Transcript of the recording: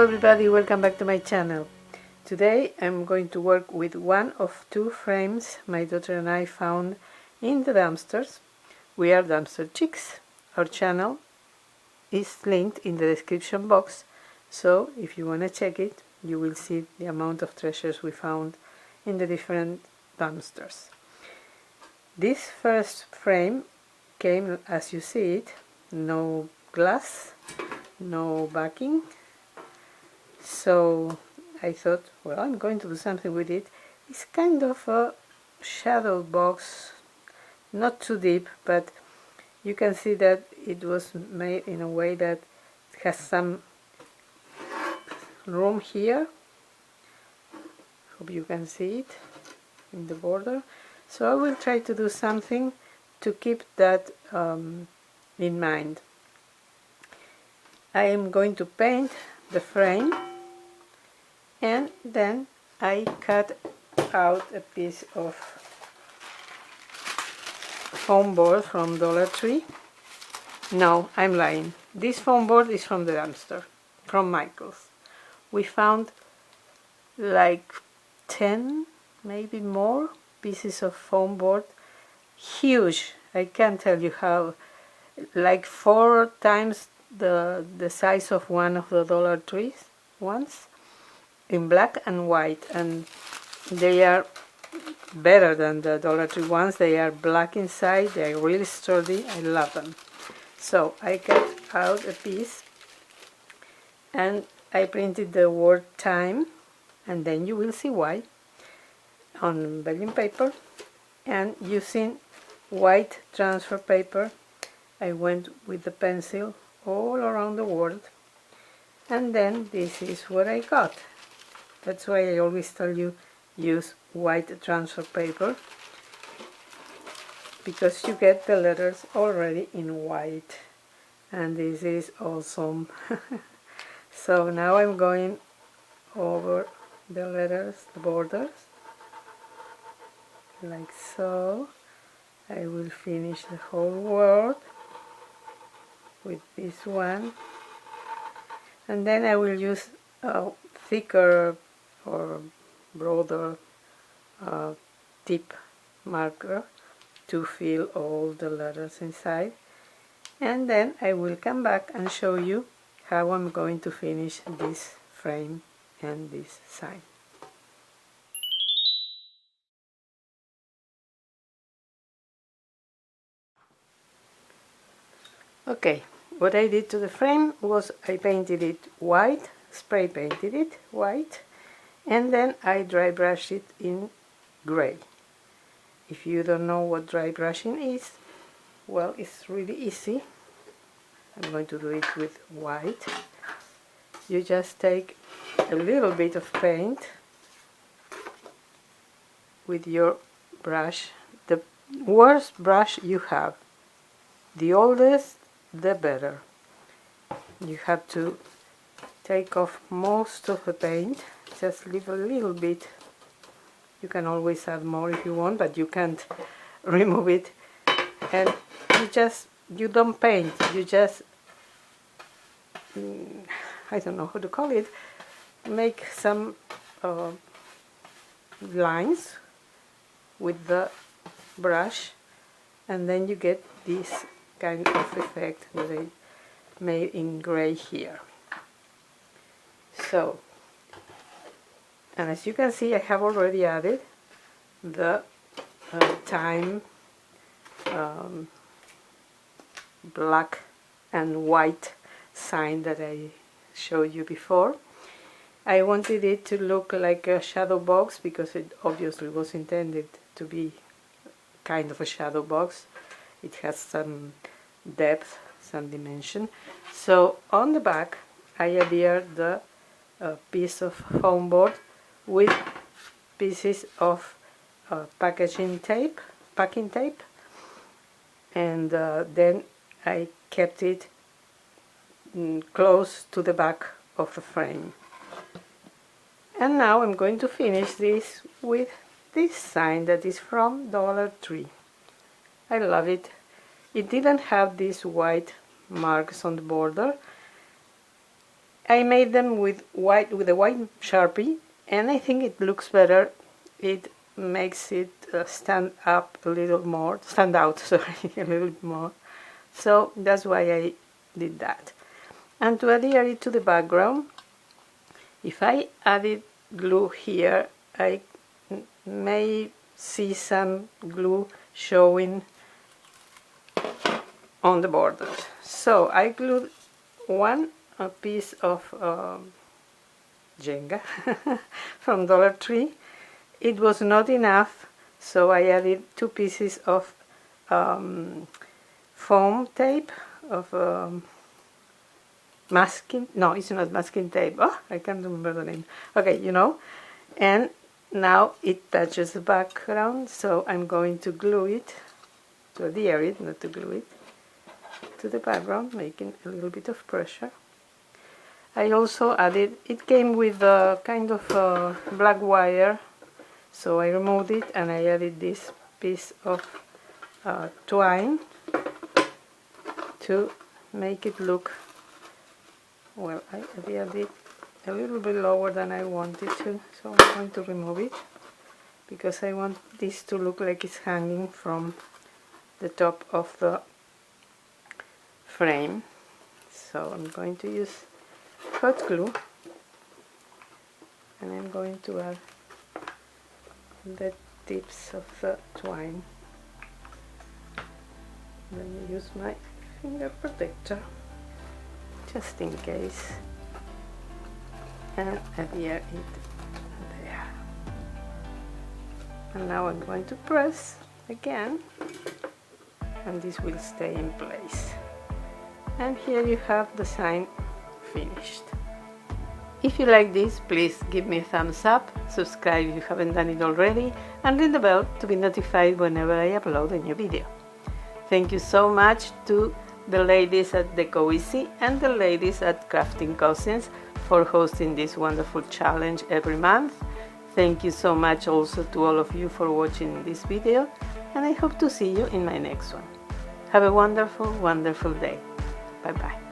everybody, welcome back to my channel. Today I'm going to work with one of two frames my daughter and I found in the dumpsters. We are dumpster chicks. Our channel is linked in the description box, so if you want to check it, you will see the amount of treasures we found in the different dumpsters. This first frame came as you see it, no glass, no backing. So I thought, well, I'm going to do something with it. It's kind of a shadow box, not too deep, but you can see that it was made in a way that it has some room here. Hope you can see it in the border. So I will try to do something to keep that in mind. I am going to paint the frame, and then I cut out a piece of foam board from Dollar Tree. No, I'm lying. This foam board is from the dumpster, from Michael's. We found like 10, maybe more, pieces of foam board. Huge. I can't tell you how. Like 4 times the size of one of the Dollar Trees ones, in black and white, and they are better than the Dollar Tree ones. They are black inside, they are really sturdy. I love them. So I cut out a piece and I printed the word time, and then you will see why, on vellum paper, and using white transfer paper I went with the pencil all around the word, and then this is what I got. That's why I always tell you, use white transfer paper, because you get the letters already in white, and this is awesome. So now I'm going over the letters, the borders, like so. I will finish the whole word with this one, and then I will use a thicker or broader tip marker to fill all the letters inside, and then I will come back and show you how I'm going to finish this frame and this sign. Okay, what I did to the frame was I painted it white, spray painted it white, and then I dry brushed it in gray. If you don't know what dry brushing is, well, it's really easy. I'm going to do it with white. You just take a little bit of paint with your brush, the worst brush you have, the oldest the better. You have to take off most of the paint, just leave a little bit. You can always add more if you want, but you can't remove it. And you don't paint, you just, I don't know how to call it, make some lines with the brush, and then you get this kind of effect that I made in gray here. So, and as you can see, I have already added the time black and white sign that I showed you before. I wanted it to look like a shadow box because it obviously was intended to be kind of a shadow box. It has some depth, some dimension. So on the back I adhered the piece of foam board with pieces of packing tape, and then I kept it close to the back of the frame. And now I'm going to finish this with this sign that is from Dollar Tree. I love it. It didn't have these white marks on the border. I made them with a white Sharpie, and I think it looks better. It makes it stand out a little more, sorry, a little more. So that's why I did that. And to adhere it to the background, if I added glue here, I may see some glue showing on the borders. So I glued a piece of Jenga from Dollar Tree. It was not enough, so I added 2 pieces of foam tape, of masking, no, it's not masking tape, oh, I can't remember the name, okay, you know, and now it touches the background, so I'm going to glue it, to adhere it, not to glue it, to the background, making a little bit of pressure. I also added, it came with a kind of black wire, so I removed it and I added this piece of twine to make it look, well, I adhered it a little bit lower than I wanted to, so I'm going to remove it because I want this to look like it's hanging from the top of the frame. So I'm going to use hot glue and I'm going to add the tips of the twine. Let me use my finger protector just in case and adhere it there. And now I'm going to press again and this will stay in place. And here you have the sign finished. If you like this, please give me a thumbs up, subscribe if you haven't done it already, and ring the bell to be notified whenever I upload a new video. Thank you so much to the ladies at Deco and the ladies at Crafting Cousins for hosting this wonderful challenge every month. Thank you so much also to all of you for watching this video, and I hope to see you in my next one. Have a wonderful, wonderful day. Bye bye.